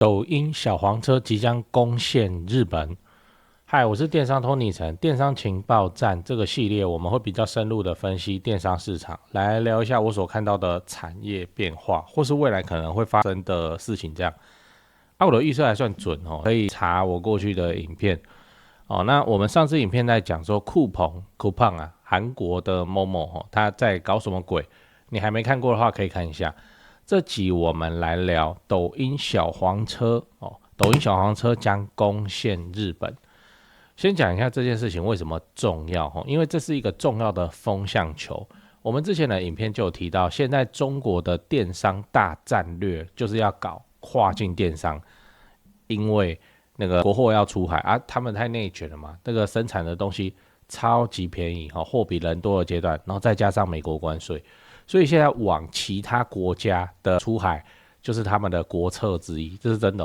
抖音小黄车即将攻陷日本。嗨，我是电商托尼陈，电商情报站这个系列我们会比较深入的分析电商市场，来聊一下我所看到的产业变化，或是未来可能会发生的事情。这样，我的预测还算准哦，可以查我过去的影片哦。那我们上次影片在讲说酷碰啊，韩国的 Momo 哦，他在搞什么鬼？你还没看过的话，可以看一下。这集我们来聊抖音小黄车哦，抖音小黄车将攻陷日本。先讲一下这件事情为什么重要哦，因为这是一个重要的风向球。我们之前的影片就有提到，现在中国的电商大战略就是要搞跨境电商，因为那个国货要出海啊，他们太内卷了嘛，那个生产的东西超级便宜，货比人多的阶段，然后再加上美国关税，所以现在往其他国家的出海就是他们的国策之一，这是真的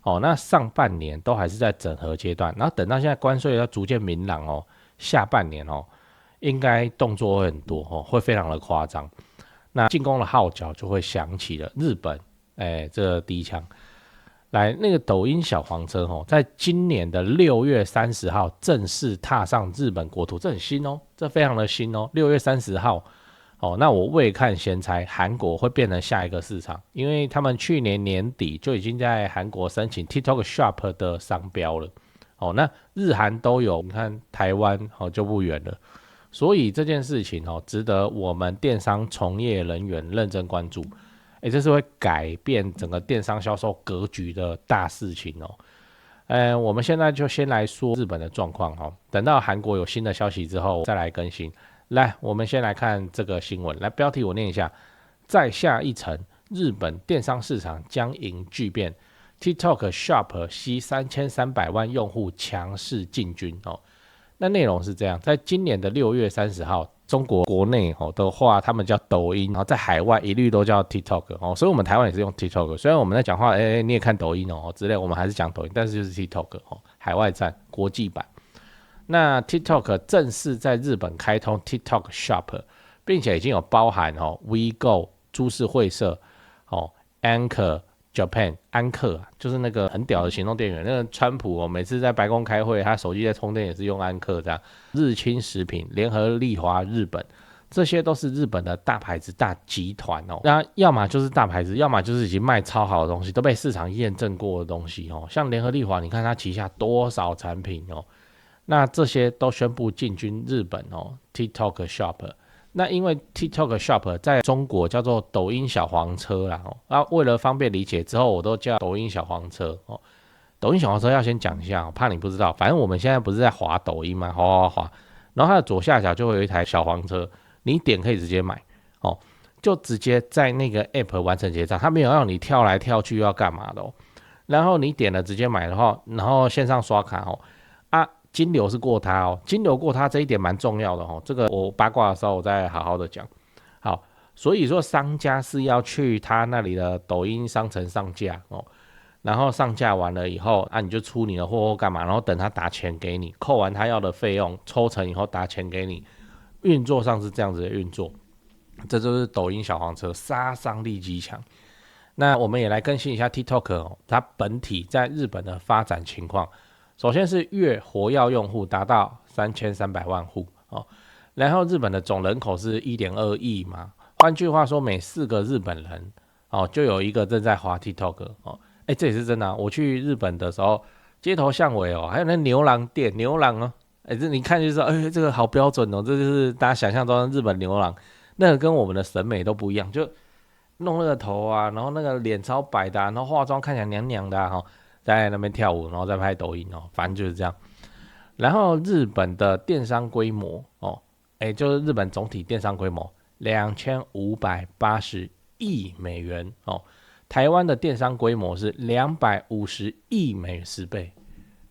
哦。那上半年都还是在整合阶段，然后等到现在关税要逐渐明朗哦，下半年哦，应该动作会很多哦，会非常的夸张。那进攻的号角就会响起了，日本，这个第一枪。来，那个抖音小黄车哦，在今年的6月30号正式踏上日本国土，这很新哦，这非常的新哦。6月30号，那我未看先猜，韩国会变成下一个市场，因为他们去年年底就已经在韩国申请 TikTok Shop 的商标了。那日韩都有，你看台湾就不远了。所以这件事情值得我们电商从业人员认真关注。这是会改变整个电商销售格局的大事情哦。我们现在就先来说日本的状况哦，等到韩国有新的消息之后再来更新。来，我们先来看这个新闻，来标题我念一下：再下一城，日本电商市场将迎巨变 ，TikTok Shop 吸3300万用户强势进军哦。那内容是这样，在今年的6月30号。中国国内的话，他们叫抖音，然后在海外一律都叫 TikTok 所以我们台湾也是用 TikTok。虽然我们在讲话，你也看抖音之类，我们还是讲抖音，但是就是 TikTok 海外站国际版。那 TikTok 正式在日本开通 TikTok Shop， 并且已经有包含WeGo、株式会社、Anchor Japan 安克就是那个很屌的行动电源，那个川普每次在白宫开会，他手机在充电也是用安克这样。日清食品、联合利华日本，这些都是日本的大牌子、大集团那要么就是大牌子，要么就是已经卖超好的东西，都被市场验证过的东西像联合利华，你看它旗下多少产品那这些都宣布进军日本TikTok Shop。那因为 TikTok Shop 在中国叫做抖音小黄车啦为了方便理解之后我都叫抖音小黄车抖音小黄车要先讲一下怕你不知道，反正我们现在不是在滑抖音吗？滑，然后它的左下角就会有一台小黄车，你点可以直接买就直接在那个 App 完成结账，它没有让你跳来跳去要干嘛的然后你点了直接买的话，然后线上刷卡金流是过它金流过它这一点蛮重要的这个我八卦的时候我再好好的讲。好，所以说商家是要去他那里的抖音商城上架然后上架完了以后你就出你的货或干嘛，然后等他打钱给你，扣完他要的费用，抽成以后打钱给你，运作上是这样子的运作。这就是抖音小黄车杀伤力极强。那我们也来更新一下 TikTok 它本体在日本的发展情况。首先是月活跃用户达到3300万户然后日本的总人口是 1.2 亿嘛，换句话说每4个日本人就有一个正在滑 TikTok 这也是真的我去日本的时候，街头巷尾还有那牛郎店，牛郎这你看就知道这个好标准这就是大家想象中的日本牛郎，那个跟我们的审美都不一样，就弄那个头然后那个脸超白的然后化妆看起来娘娘的在那边跳舞，然后再拍抖音反正就是这样。然后日本的电商规模就是日本总体电商规模2580亿美元台湾的电商规模是250亿美元，10倍。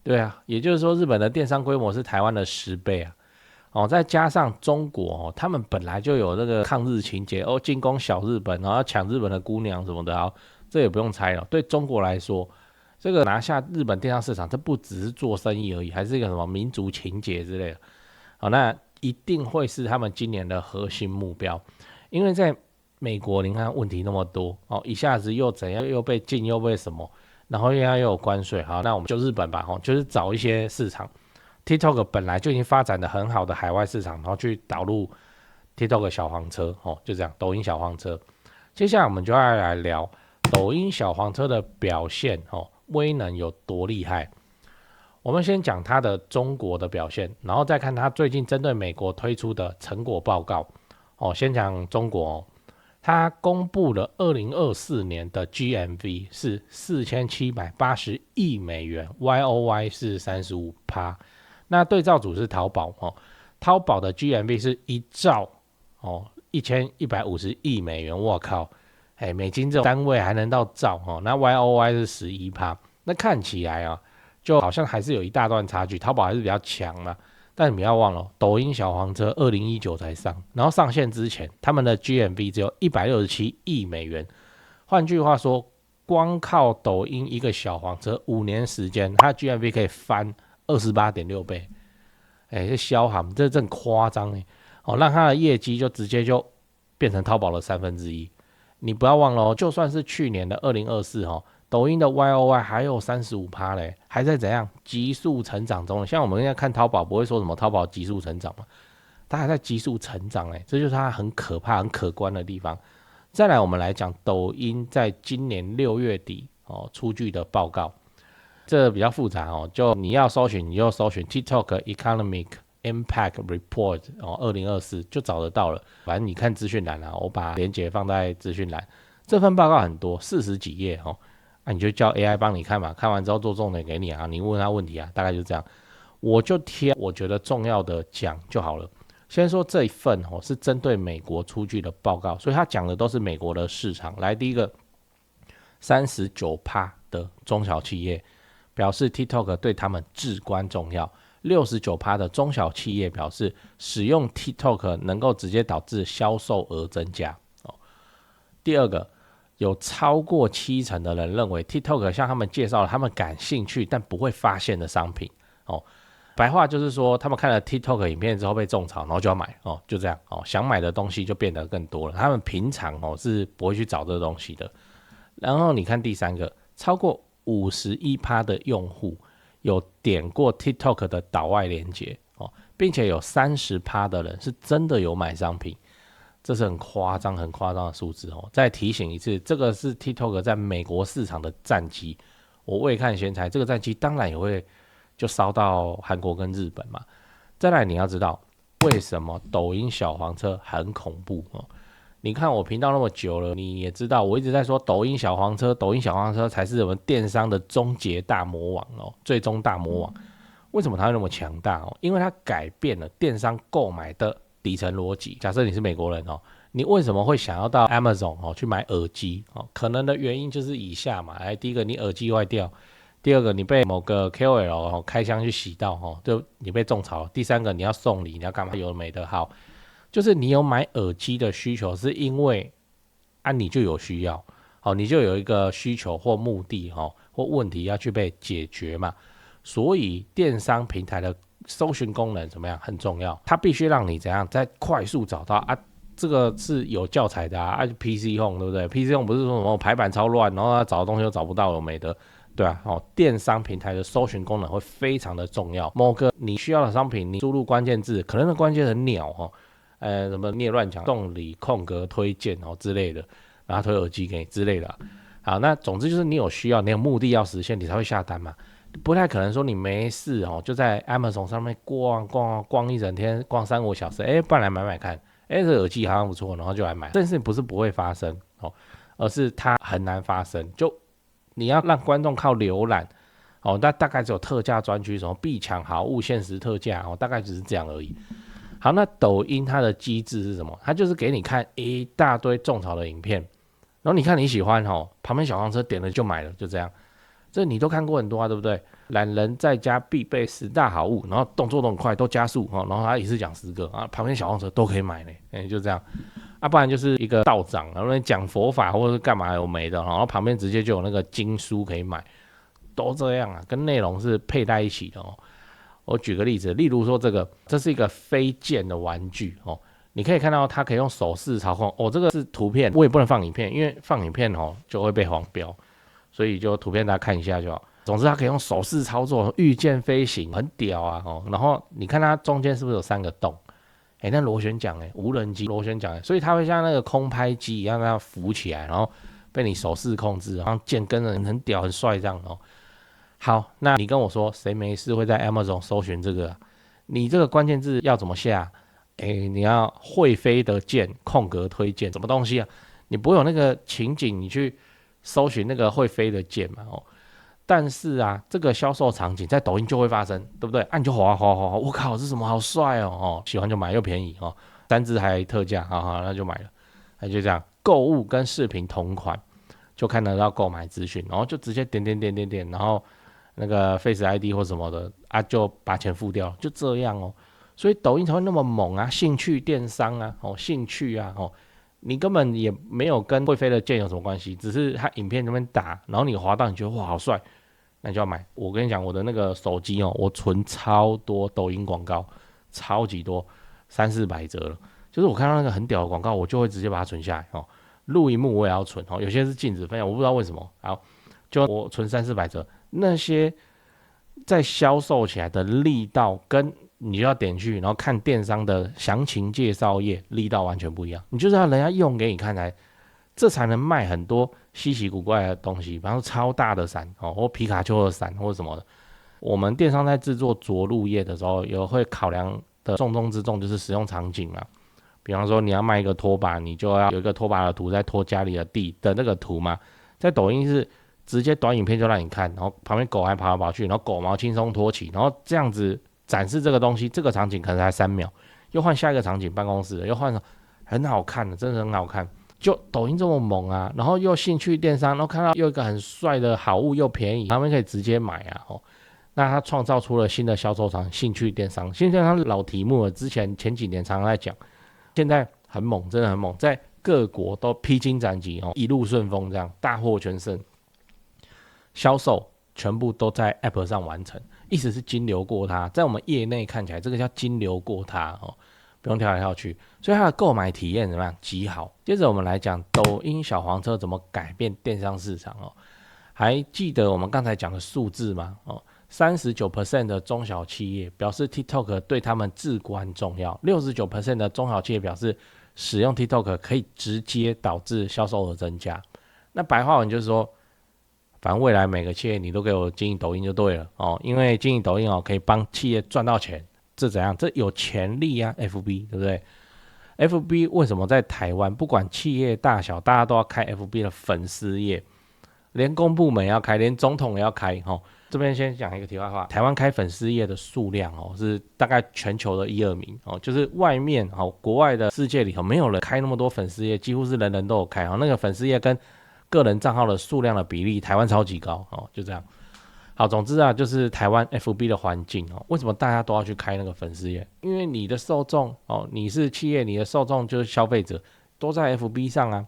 对啊，也就是说日本的电商规模是台湾的10倍再加上中国他们本来就有那个抗日情节进攻小日本要抢日本的姑娘什么的这也不用猜了。对中国来说，这个拿下日本电商市场，这不只是做生意而已，还是一个什么民族情节之类的那一定会是他们今年的核心目标。因为在美国你看问题那么多一下子又怎样，又被禁又被什么，然后因为它又有关税，好，那我们就日本吧，就是找一些市场 TikTok 本来就已经发展的很好的海外市场，然后去导入 TikTok 小黄车，就这样，抖音小黄车。接下来我们就要来聊抖音小黄车的表现，威能有多厉害。我们先讲它的中国的表现，然后再看它最近针对美国推出的成果报告。先讲中国，它公布了2024年的 GMV 是4780亿美元 ，YOY 是35%。那对照组是淘宝，淘宝的 GMV 是1兆1150亿美元，我靠，美金这种单位还能到兆，那 YOY 是11%，那看起来啊，就好像还是有一大段差距，淘宝还是比较强嘛。但你不要忘了，抖音小黄车2019才上，然后上线之前，他们的 GMV 只有167亿美元。换句话说，光靠抖音一个小黄车5年时间，它的 GMV 可以翻28.6倍。这萧行，这真夸张哎！让它的业绩就直接就变成淘宝的1/3。你不要忘了就算是去年的2024抖音的 YOY 还有35%嘞，还在怎样急速成长中。像我们现在看淘宝，不会说什么淘宝急速成长嘛，它还在急速成长这就是它很可怕、很可观的地方。再来，我们来讲抖音在今年6月底出具的报告，这比较复杂就你要搜寻，你就搜寻 TikTok Economic Impact Report 2024就找得到了。反正你看资讯栏我把连结放在资讯栏。这份报告很多，40几页你就叫 AI 帮你看嘛，看完之后做重点给你你问他问题大概就这样。我就贴我觉得重要的讲就好了。先说这一份是针对美国出具的报告，所以他讲的都是美国的市场。来，第一个 39% 的中小企业表示 TikTok 对他们至关重要， 69% 的中小企业表示使用 TikTok 能够直接导致销售额增加。第二个，有超过70%的人认为 TikTok 向他们介绍了他们感兴趣但不会发现的商品。白话就是说，他们看了 TikTok 影片之后被种草，然后就要买就这样想买的东西就变得更多了。他们平常是不会去找这个东西的。然后你看第三个，超过51% 的用户有点过 TikTok 的岛外连结并且有30% 的人是真的有买商品。这是很夸张的数字再提醒一次，这个是 TikTok 在美国市场的战绩。我未看先猜，这个战绩当然也会就烧到韩国跟日本嘛。再来，你要知道为什么抖音小黄车很恐怖你看我频道那么久了，你也知道我一直在说抖音小黄车才是我们电商的终结大魔王最终大魔王。为什么它会那么强大因为它改变了电商购买的底层逻辑。假设你是美国人你为什么会想要到 Amazon 去买耳机可能的原因就是以下嘛。第一个，你耳机坏掉；第二个，你被某个 KOL 开箱去洗到就你被种草；第三个，你要送礼，你要干嘛，有的没的。好，就是你有买耳机的需求，是因为你就有需要你就有一个需求或目的或问题要去被解决嘛。所以电商平台的搜寻功能怎么样很重要，它必须让你怎样在快速找到这个是有教材的PC Home 对不对？ PC Home 不是说什么排版超乱，然后他找的东西都找不到，有没的，对啊电商平台的搜寻功能会非常的重要。某个你需要的商品，你输入关键字，可能的关键很鸟什么你也乱讲送礼空格推荐之类的，然后推耳机给你之类的好，那总之就是你有需要，你有目的要实现，你才会下单嘛。不太可能说你没事就在 Amazon 上面逛一整天，逛3-5小时，不然来买看，这个耳机好像不错，然后就来买。这件事情不是不会发生而是它很难发生。就你要让观众靠浏览那大概只有特价专区，什么必抢好物限时特价大概只是这样而已。好，那抖音它的机制是什么？它就是给你看一大堆种草的影片，然后你看你喜欢旁边小黄车点了就买了，就这样。这你都看过很多对不对？懒人在家必备10大好物，然后动作都很快，都加速然后他一次讲10个旁边小黄车都可以买呢就这样不然就是一个道长，然后讲佛法或者是干嘛有没的，然后旁边直接就有那个经书可以买，都这样跟内容是配在一起的我举个例子，例如说这是一个飞剑的玩具你可以看到它可以用手势操控这个是图片，我也不能放影片，因为放影片就会被黄标。所以就图片大家看一下就好。总之它可以用手势操作，御剑飞行，很屌啊然后你看它中间是不是有3个洞？那螺旋桨无人机螺旋桨所以它会像那个空拍机一样那样浮起来，然后被你手势控制，然后剑跟着很屌很帅这样好，那你跟我说谁没事会在 Amazon 搜寻这个你这个关键字要怎么下？你要会飞的剑空格推荐什么东西啊？你不会有那个情景，你去搜寻那个会飞的剑嘛但是啊，这个销售场景在抖音就会发生，对不对？你就滑，我靠，这什么好帅喜欢就买又便宜3只还特价，好，那就买了。那就这样，购物跟视频同款，就看得到购买资讯，然后就直接点，然后那个 Face ID 或什么的就把钱付掉，就这样所以抖音才会那么猛啊，兴趣电商啊，兴趣啊你根本也没有跟会飞的剑有什么关系，只是他影片那边打，然后你滑到你觉得哇好帅。那你就要买。我跟你讲，我的那个手机我存超多抖音广告，超级多，300-400折了。就是我看到那个很屌的广告，我就会直接把它存下来录荧幕我也要存有些是禁止分享，我不知道为什么。好，就我存300-400折，那些在销售起来的力道跟你就要点去，然后看电商的详情介绍页，力道完全不一样。你就是要人家用给你看这才能卖很多稀奇古怪的东西，比方说超大的伞或皮卡丘的伞或者什么的。我们电商在制作着陆页的时候，有会考量的重中之重就是使用场景嘛。比方说你要卖一个拖把，你就要有一个拖把的图在拖家里的地的那个图嘛。在抖音是直接短影片就让你看，然后旁边狗还跑来跑去，然后狗毛轻松拖起，然后这样子展示这个东西，这个场景可能才3秒，又换下一个场景，办公室又换很好看的，真的很好看。就抖音这么猛啊，然后又兴趣电商，然后看到又一个很帅的好物又便宜，他们可以直接买那他创造出了新的销售场，兴趣电商。兴趣电商老题目了，前几年常常在讲，现在很猛，真的很猛，在各国都披荆斩棘一路顺风，这样大获全胜，销售全部都在 App 上完成，意思是金流过它，在我们业内看起来，这个叫金流过它不用跳来跳去，所以它的购买体验怎么样？极好。接着我们来讲抖音小黄车怎么改变电商市场还记得我们刚才讲的数字吗？39% 的中小企业表示 TikTok 对他们至关重要， 69% 的中小企业表示使用 TikTok 可以直接导致销售额增加。那白话文就是说，反正未来每个企业你都给我经营抖音就对了因为经营抖音可以帮企业赚到钱。这怎样？这有潜力啊 ，FB 对不对 ？FB 为什么在台湾不管企业大小，大家都要开 FB 的粉丝页，连公部门也要开，连总统也要开这边先讲一个题外话，台湾开粉丝页的数量是大概全球的1、2名就是外面国外的世界里头没有人开那么多粉丝页，几乎是人人都有开那个粉丝页跟个人账号的数量的比例，台湾超级高就这样。好，总之啊，就是台湾 FB 的环境为什么大家都要去开那个粉丝页？因为你的受众你是企业，你的受众就是消费者，都在 FB 上啊，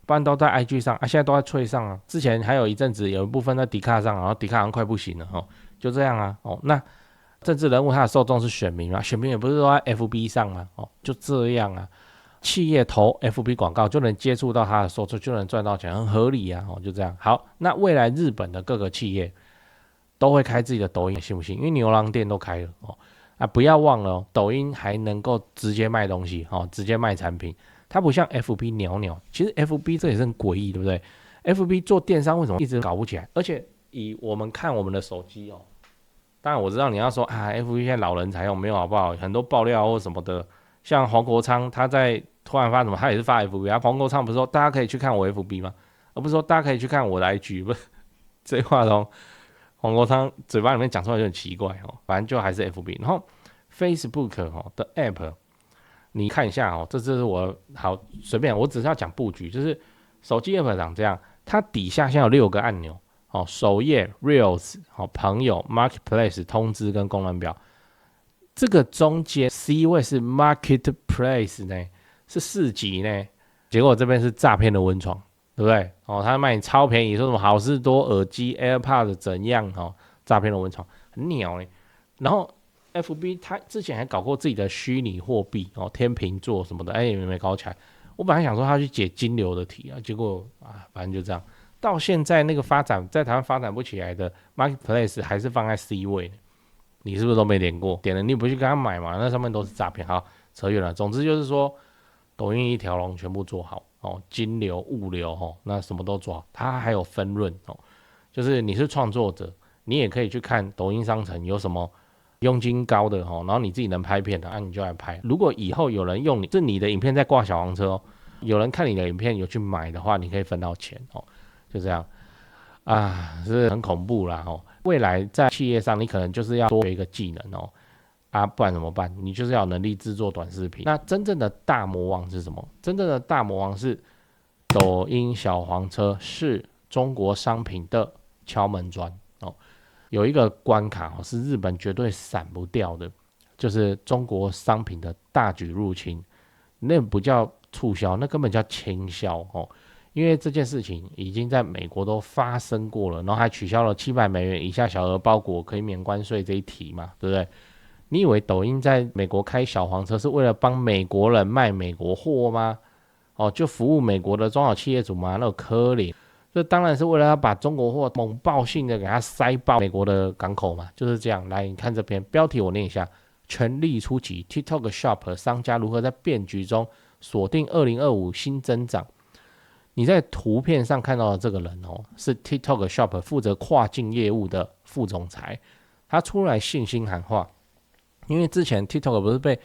不然都在 IG 上现在都在脆上啊。之前还有一阵子有一部分在迪卡上，然后迪卡好像快不行了就这样啊那政治人物他的受众是选民嘛，选民也不是都在 FB 上嘛就这样啊。企业投 FB 广告就能接触到他的受众，就能赚到钱，很合理啊就这样。好，那未来日本的各个企业都会开自己的抖音，信不信？因为牛郎店都开了不要忘了抖音还能够直接卖东西直接卖产品，它不像 FB 鸟。其实 FB 这也是很诡异，对不对 ？FB 做电商为什么一直搞不起来？而且以我们看我们的手机当然我知道你要说FB 现在老人才用，没有好不好？很多爆料或什么的，像黄国昌他在突然发什么，他也是发 FB 黄国昌不是说大家可以去看我 FB 吗？而不是说大家可以去看我的 IG， 不是这话黄国昌嘴巴里面讲出来就很奇怪反正就还是 FB。 然后 Facebook 的 App 你看一下这是我好随便，我只是要讲布局，就是手机 App 长这样，它底下现在有6个按钮首页 Reels 朋友 Marketplace 通知跟功能表，这个中间 C 位是 Marketplace 呢，是市集呢，结果这边是诈骗的温床，对不对他卖你超便宜，说什么好事多耳机 AirPods 怎样诈骗的温床，很鸟然后 FB 他之前还搞过自己的虚拟货币天秤座什么的，也没搞起来。我本来想说他去解金流的题结果反正就这样。到现在那个发展在台湾发展不起来的 marketplace 还是放在 C 位，你是不是都没点过？点了你不去跟他买嘛？那上面都是诈骗。好，扯远了。总之就是说，抖音一条龙全部做好哦，金流、物流哦，那什么都做好。它还有分润哦，就是你是创作者，你也可以去看抖音商城有什么佣金高的哦，然后你自己能拍片的，你就来拍。如果以后有人用你的影片在挂小黄车哦，有人看你的影片有去买的话，你可以分到钱哦，就这样。啊，是很恐怖啦哦。未来在企业上，你可能就是要多学一个技能哦，不然怎么办？你就是要有能力制作短视频。那真正的大魔王是什么？真正的大魔王是抖音小黄车，是中国商品的敲门砖哦。有一个关卡哦，是日本绝对闪不掉的，就是中国商品的大举入侵。那不叫促销，那根本叫倾销哦。因为这件事情已经在美国都发生过了，然后还取消了$700以下小额包裹可以免关税这一题嘛，对不对？你以为抖音在美国开小黄车是为了帮美国人卖美国货吗？哦，就服务美国的中小企业主吗？那有可怜，这当然是为了要把中国货猛爆性的给它塞爆美国的港口嘛，就是这样。来，你看这篇标题我念一下：全力出击 ，TikTok Shop 商家如何在变局中锁定2025新增长。你在图片上看到的这个人哦，是 TikTok Shop 负责跨境业务的副总裁，他出来信心喊话，因为之前 TikTok 不是被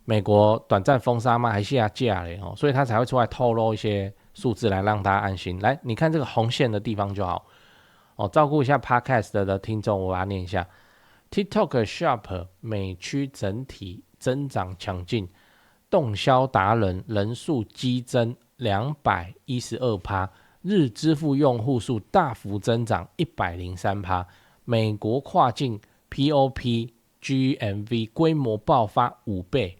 美国短暂封杀吗？还下架了哦，所以他才会出来透露一些数字来让大家安心。来，你看这个红线的地方就好哦，照顾一下 Podcast 的听众，我把它念一下。TikTok Shop 美区整体增长强劲，动销达人人数激增212%，日支付用户数大幅增长103%，美国跨境 POP GMV 规模爆发5倍。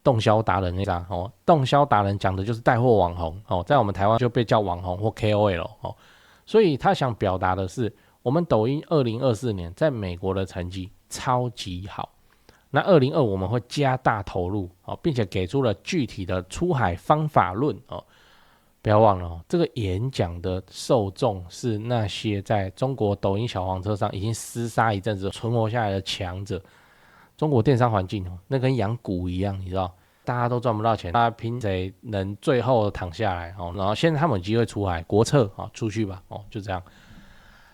动销达人那张哦，动销达人讲的就是带货网红哦，在我们台湾就被叫网红或 KOL 哦，所以他想表达的是，我们抖音2024年在美国的成绩超级好。那2025我们会加大投入哦，并且给出了具体的出海方法论哦。不要忘了哦，这个演讲的受众是那些在中国抖音小黄车上已经厮杀一阵子存活下来的强者。中国电商环境哦，那跟养股一样，你知道，大家都赚不到钱，大家拼谁能最后躺下来哦。然后现在他们有机会出海，国策啊，出去吧哦，就这样。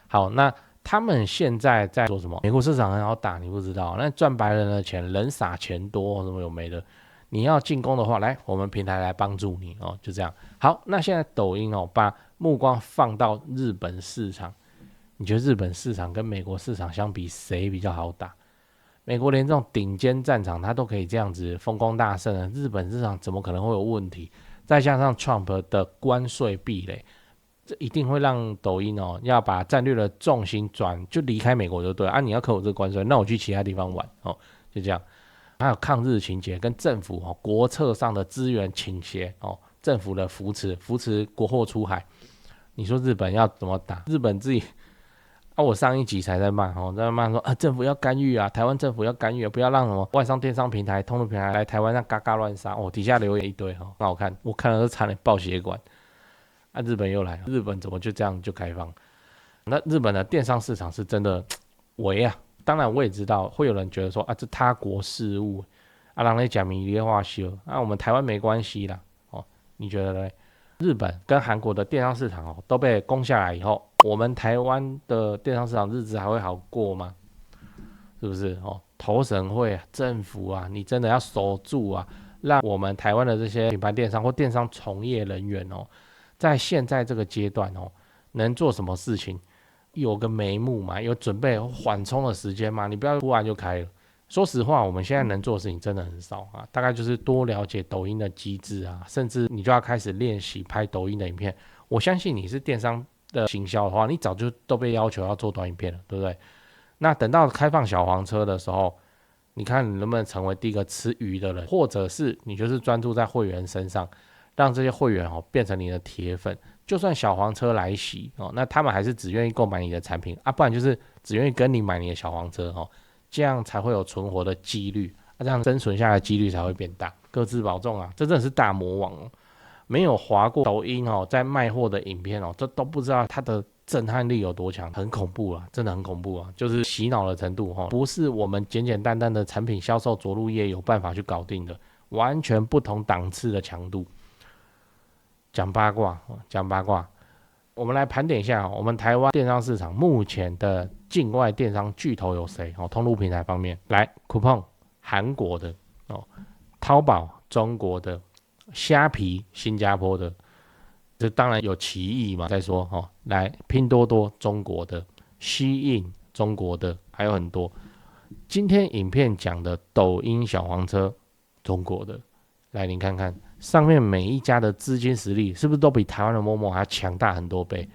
好，那他们现在在做什么？美国市场很好打，你不知道，那赚白人的钱，人傻钱多，什么有没的。你要进攻的话，来，我们平台来帮助你哦，就这样。好，那现在抖音哦，把目光放到日本市场，你觉得日本市场跟美国市场相比，谁比较好打？美国连这种顶尖战场它都可以这样子风光大胜了，日本市场怎么可能会有问题？再加上 Trump 的关税壁垒，这一定会让抖音哦要把战略的重心就离开美国就对了啊！你要扣我这个关税，那我去其他地方玩哦，就这样。还有抗日情节跟政府哦国策上的资源倾斜哦，政府的扶持国货出海，你说日本要怎么打？日本自己。我上一集才在骂哦，在骂说政府要干预啊，台湾政府要干预啊，不要让什么外商电商平台、通路平台来台湾让嘎嘎乱杀哦。底下留言一堆哈，很好看，我看了都差点爆血管。日本又来了，日本怎么就这样就开放？那日本的电商市场是真的微啊。当然我也知道会有人觉得说这他国事务人在讲迷恋化修我们台湾没关系啦哦，你觉得呢？日本跟韩国的电商市场都被攻下来以后，我们台湾的电商市场日子还会好过吗？是不是哦？投审会政府啊，你真的要守住啊，让我们台湾的这些品牌电商或电商从业人员哦，在现在这个阶段哦，能做什么事情？有个眉目嘛，有准备缓冲的时间嘛，你不要突然就开了。说实话，我们现在能做的事情真的很少啊，大概就是多了解抖音的机制啊，甚至你就要开始练习拍抖音的影片。我相信你是电商的行销的话，你早就都被要求要做短影片了，对不对？那等到开放小黄车的时候，你看你能不能成为第一个吃鱼的人，或者是你就是专注在会员身上，让这些会员变成你的铁粉。就算小黄车来袭那他们还是只愿意购买你的产品不然就是只愿意跟你买你的小黄车这样才会有存活的几率这样生存下来的几率才会变大。各自保重啊，这真的是大魔王没有滑过抖音在卖货的影片这都不知道它的震撼力有多强，很恐怖啊，真的很恐怖啊，就是洗脑的程度不是我们简简单单的产品销售着陆业有办法去搞定的，完全不同档次的强度。讲八卦，我们来盘点一下我们台湾电商市场目前的境外电商巨头有谁通路平台方面，来 Coupon 韩国的淘宝中国的，虾皮新加坡的，这当然有奇异嘛，再说来拼多多中国的，西印中国的，还有很多。今天影片讲的抖音小黄车中国的，来您看看上面每一家的资金实力是不是都比台湾的某某还要强大很多倍？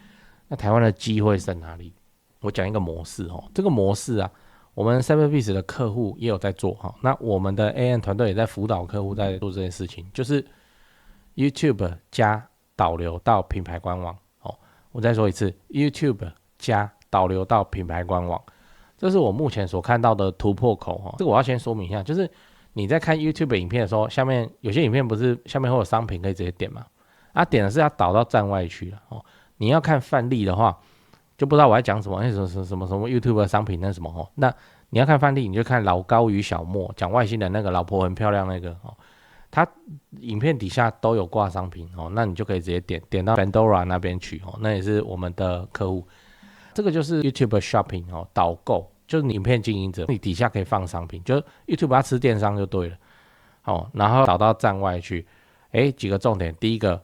那台湾的机会在哪里？我讲一个模式这个模式啊，我们 Cyberbiz 的客户也有在做那我们的 AN 团队也在辅导客户在做这件事情，就是 YouTube 加导流到品牌官网我再说一次 YouTube 加导流到品牌官网，这是我目前所看到的突破口这个我要先说明一下，就是你在看 YouTube 影片的时候，下面有些影片不是下面会有商品可以直接点吗？点的是要导到站外去了你要看范例的话，就不知道我在讲什么，什么 YouTube 的商品那什么那你要看范例，你就看老高与小莫讲外星人那个老婆很漂亮那个他影片底下都有挂商品那你就可以直接点到 Pandora 那边去那也是我们的客户。这个就是 YouTube Shopping 导购，就是你影片经营者，你底下可以放商品，就是 YouTube 它吃电商就对了然后导到站外去。几个重点，第一个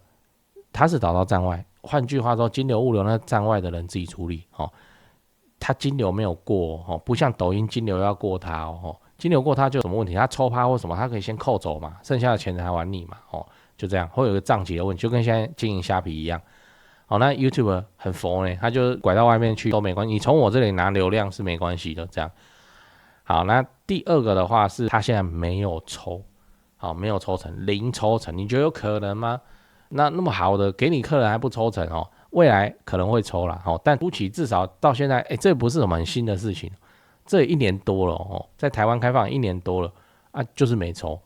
它是导到站外，换句话说金流物流那站外的人自己处理它金流没有过不像抖音金流要过它金流过它就有什么问题，它抽趴或什么它可以先扣走嘛，剩下的钱才还你嘛就这样，会有一个账期的问题，就跟现在经营虾皮一样那 YouTube 很佛呢，他就拐到外面去都没关系，你从我这里拿流量是没关系的这样。好，那第二个的话是他现在没有抽没有抽成，零抽成，你觉得有可能吗？那么好的给你客人还不抽成未来可能会抽啦但初期至少到现在这不是什么很新的事情，这1年多了在台湾开放1年多了就是没抽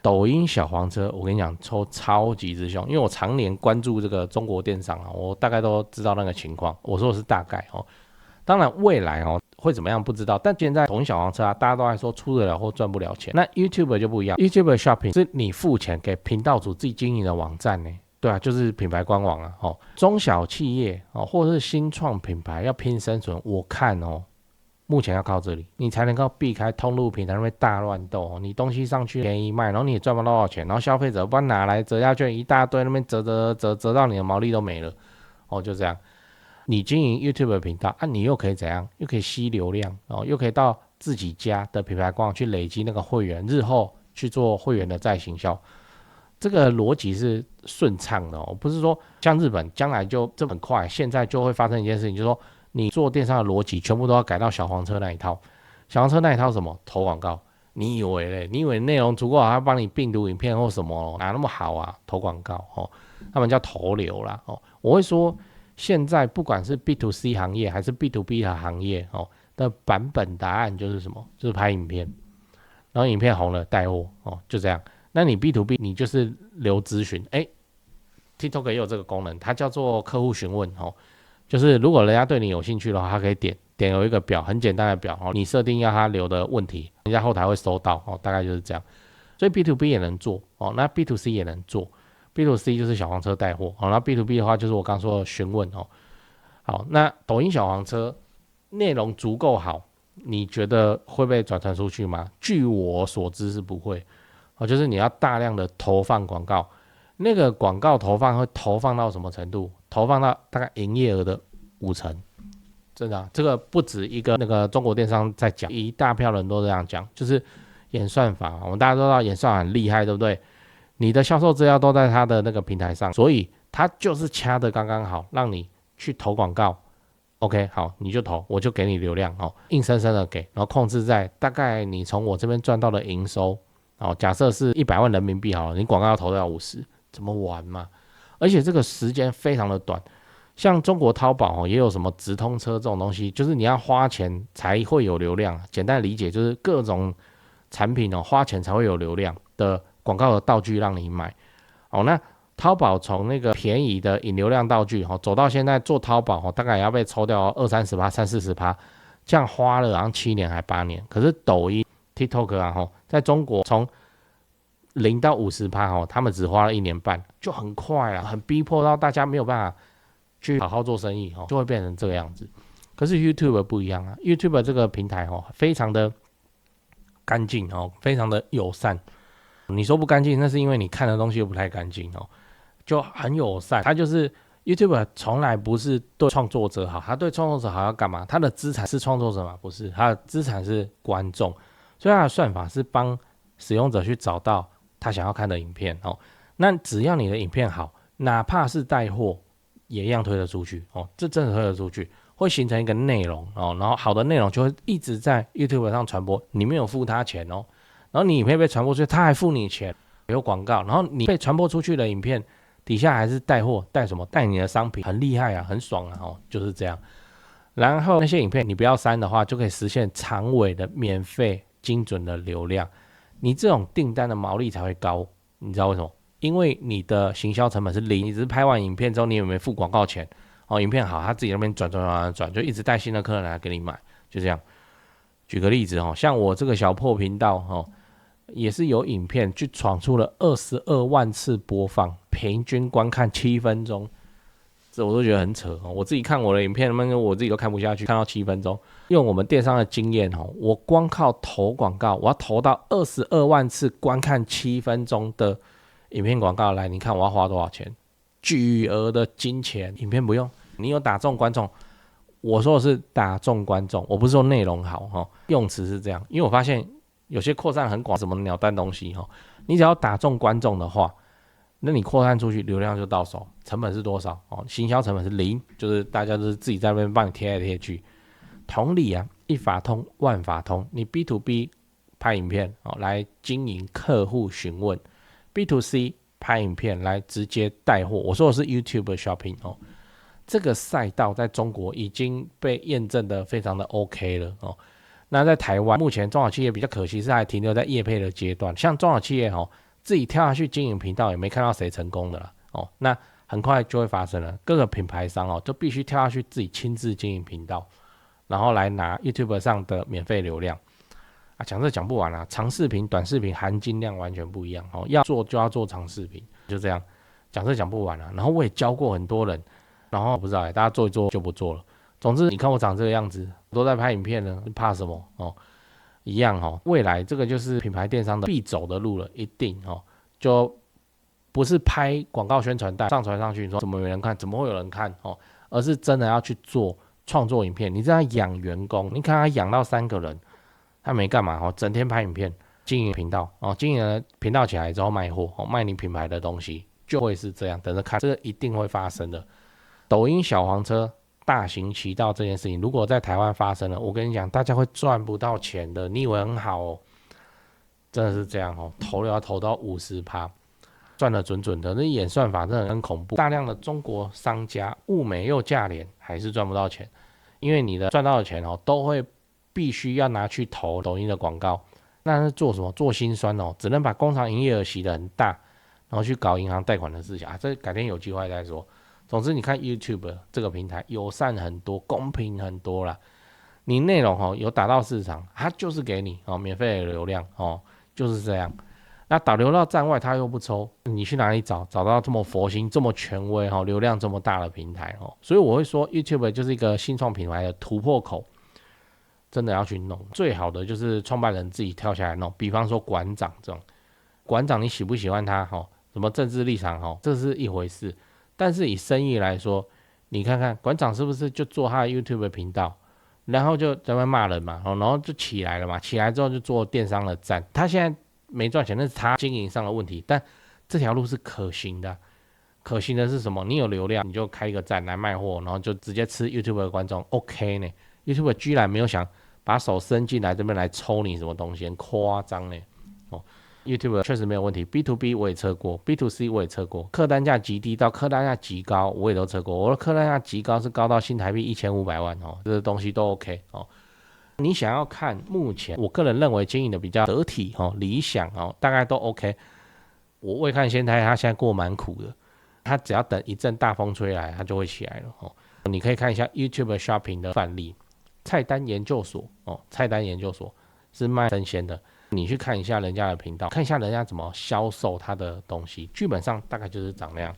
抖音小黄车我跟你讲抽超级之凶，因为我常年关注这个中国电商我大概都知道那个情况，我说的是大概当然未来会怎么样不知道，但现在抖音小黄车大家都在说出得了或赚不了钱。那 YouTube 就不一样， YouTube Shopping 是你付钱给频道主自己经营的网站呢，对啊，就是品牌官网中小企业或者是新创品牌要拼生存，我看目前要靠这里，你才能够避开通路平台那边大乱斗你东西上去便宜卖，然后你也赚不到多少钱，然后消费者不知道哪来折价券一大堆，那边折到你的毛利都没了就这样。你经营 YouTube 的频道你又可以怎样？又可以吸流量又可以到自己家的品牌官网去累积那个会员，日后去做会员的再行销，这个逻辑是顺畅的不是说像日本将来就这么快，现在就会发生一件事情，就是说你做电商的逻辑全部都要改到小黄车那一套。小黄车那一套什么？投广告。你以为嘞？你以为内容足够好，他帮你病毒影片或什么哪那么好啊？投广告他们叫投流啦我会说现在不管是 B2C 行业还是 B2B 的行业的版本答案就是什么？就是拍影片，然后影片红了带货就这样。那你 B2B 你就是留咨询TikTok 也有这个功能，它叫做客户询问就是如果人家对你有兴趣的话，他可以点有一个表，很简单的表你设定要他留的问题，人家后台会收到大概就是这样。所以 B2B 也能做那 B2C 也能做。B2C 就是小黄车带货那 B2B 的话就是我刚说的询问好，那抖音小黄车内容足够好，你觉得会被转传出去吗？据我所知是不会就是你要大量的投放广告，那个广告投放会投放到什么程度？投放到大概营业额的50%，真的这个不止一个那个中国电商在讲，一大票人都这样讲，就是演算法我们大家都知道演算法很厉害，对不对？你的销售资料都在他的那个平台上，所以他就是掐的刚刚好，让你去投广告。OK， 好，你就投，我就给你流量硬生生的给，然后控制在大概你从我这边赚到的营收假设是100万人民币好了，你广告要投到50，怎么玩嘛？而且这个时间非常的短，像中国淘宝也有什么直通车这种东西，就是你要花钱才会有流量。简单理解就是各种产品花钱才会有流量的广告的道具让你买那淘宝从那个便宜的引流量道具走到现在做淘宝大概也要被抽掉20-30%、30-40%，这样花了好像7年还8年。可是抖音 TikTok 啊在中国从0到50%他们只花了1年半，就很快啊，很逼迫到大家没有办法去好好做生意就会变成这个样子。可是 YouTube 不一样啊 ，YouTube 这个平台非常的干净非常的友善。你说不干净，那是因为你看的东西又不太干净就很友善。它就是 YouTube 从来不是对创作者好，他对创作者好要干嘛？他的资产是创作者吗？不是，他的资产是观众，所以他的算法是帮使用者去找到他想要看的影片那只要你的影片好，哪怕是带货也一样推得出去这真的推得出去，会形成一个内容然后好的内容就会一直在 YouTube 上传播，你没有付他钱然后你影片被传播出去，他还付你钱，有广告，然后你被传播出去的影片底下还是带货，带什么？带你的商品，很厉害啊，很爽啊就是这样。然后那些影片你不要删的话，就可以实现长尾的免费精准的流量，你这种订单的毛利才会高，你知道为什么？因为你的行销成本是0，你只是拍完影片之后，你有没有付广告钱？影片好，他自己那边转，就一直带新的客人来给你买，就这样。举个例子像我这个小破频道也是有影片去闯出了22万次播放，平均观看7分钟，这我都觉得很扯我自己看我的影片，我自己都看不下去，看到7分钟。用我们电商的经验我光靠投广告，我要投到22万次观看7分钟的影片广告来，你看我要花多少钱？巨额的金钱。影片不用，你有打中观众。我说的是打中观众，我不是说内容好用词是这样，因为我发现有些扩散很广，什么鸟蛋东西你只要打中观众的话，那你扩散出去流量就到手，成本是多少行销成本是0，就是大家都是自己在那边帮你贴来贴去。同理啊，一法通万法通，你 B to B 拍影片来经营客户询问， B to C 拍影片来直接带货，我说的是 YouTube Shopping 这个赛道在中国已经被验证的非常的 OK 了那在台湾目前中小企业比较可惜是还停留在业配的阶段，像中小企业自己跳下去经营频道也没看到谁成功的啦那很快就会发生了，各个品牌商就必须跳下去自己亲自经营频道，然后来拿 YouTube 上的免费流量讲这讲不完啦，长视频短视频含金量完全不一样要做就要做长视频，就这样讲这讲不完啦。然后我也教过很多人，然后不知道大家做一做就不做了。总之你看我长这个样子，都在拍影片了，怕什么一样未来这个就是品牌电商的必走的路了，一定就不是拍广告宣传带上传上去，你说怎么没人看，怎么会有人看而是真的要去做创作影片。你这样养员工，你看他养到3个人，他没干嘛整天拍影片，经营频道经营了频道起来之后卖货卖你品牌的东西，就会是这样，等着看，这个一定会发生的。抖音小黄车大行其道这件事情，如果在台湾发生了，我跟你讲，大家会赚不到钱的。你以为很好真的是这样投了要投到50%，赚得准准的。那演算法真的很恐怖，大量的中国商家物美又价廉，还是赚不到钱，因为你的赚到的钱都会必须要拿去投抖音的广告，那是做什么？做心酸只能把工厂营业额洗得很大，然后去搞银行贷款的事情这改天有机会再说。总之你看 YouTube 这个平台友善很多，公平很多啦，你内容有打到市场，它就是给你免费的流量就是这样。那导流到站外它又不抽，你去哪里找到这么佛心这么权威流量这么大的平台所以我会说 YouTube 就是一个新创品牌的突破口，真的要去弄。最好的就是创办人自己跳下来弄，比方说馆长这种，馆长你喜不喜欢他什么政治立场这是一回事，但是以生意来说，你看看馆长是不是就做他的 YouTube 频道，然后就在那边骂人嘛然后就起来了嘛，起来之后就做电商的站，他现在没赚钱，那是他经营上的问题，但这条路是可行的。可行的是什么？你有流量，你就开一个站来卖货，然后就直接吃 YouTube 的观众 OK 呢。YouTube 居然没有想把手伸进来这边来抽你什么东西，很夸张呢YouTube 确实没有问题， B to B 我也测过， B to C 我也测过，客单价极低到客单价极高我也都测过，我的客单价极高是高到新台币1500万这个东西都 OK你想要看目前我个人认为经营的比较得体理想大概都 OK。我未看先台他现在过蛮苦的，它只要等一阵大风吹来，它就会起来了哦。你可以看一下 YouTube Shopping 的范例，菜单研究所哦，菜单研究所是卖生鲜的，你去看一下人家的频道，看一下人家怎么销售他的东西，剧本上大概就是长那样，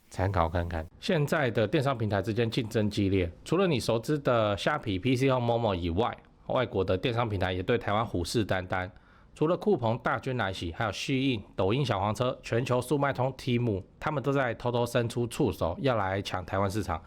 参考看看。现在的电商平台之间竞争激烈，除了你熟知的虾皮、PC 和 Momo 以外，外国的电商平台也对台湾虎视眈眈。除了酷鹏大军来袭，还有虚印、抖音小黄车、全球速卖通、Temu， 他们都在偷偷伸出触手，要来抢台湾市场。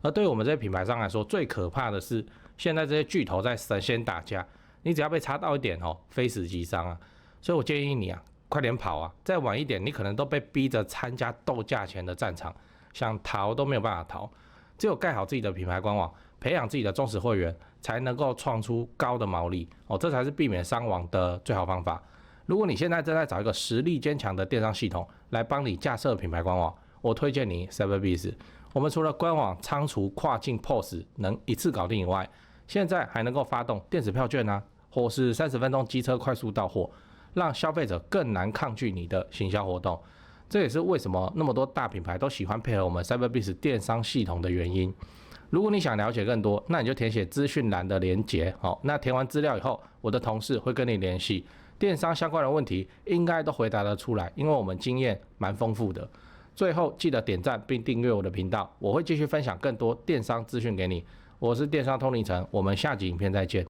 而对于我们这些品牌商来说，最可怕的是，现在这些巨头在神仙打架，你只要被插到一点哦，非死即伤啊！所以我建议你啊，快点跑啊！再晚一点，你可能都被逼着参加斗价钱的战场，想逃都没有办法逃。只有盖好自己的品牌官网，培养自己的忠实会员，才能够创出高的毛利哦，这才是避免伤亡的最好方法。如果你现在正在找一个实力坚强的电商系统来帮你架设品牌官网，我推荐你 Cyberbiz。我们除了官网仓储跨境 POS 能一次搞定以外，现在还能够发动电子票券啊，或是30分钟机车快速到货，让消费者更难抗拒你的行销活动。这也是为什么那么多大品牌都喜欢配合我们 Cyberbiz 电商系统的原因。如果你想了解更多，那你就填写资讯栏的连结。好，那填完资料以后，我的同事会跟你联系，电商相关的问题应该都回答得出来，因为我们经验蛮丰富的。最后记得点赞并订阅我的频道，我会继续分享更多电商资讯给你。我是电商通灵城，我们下集影片再见。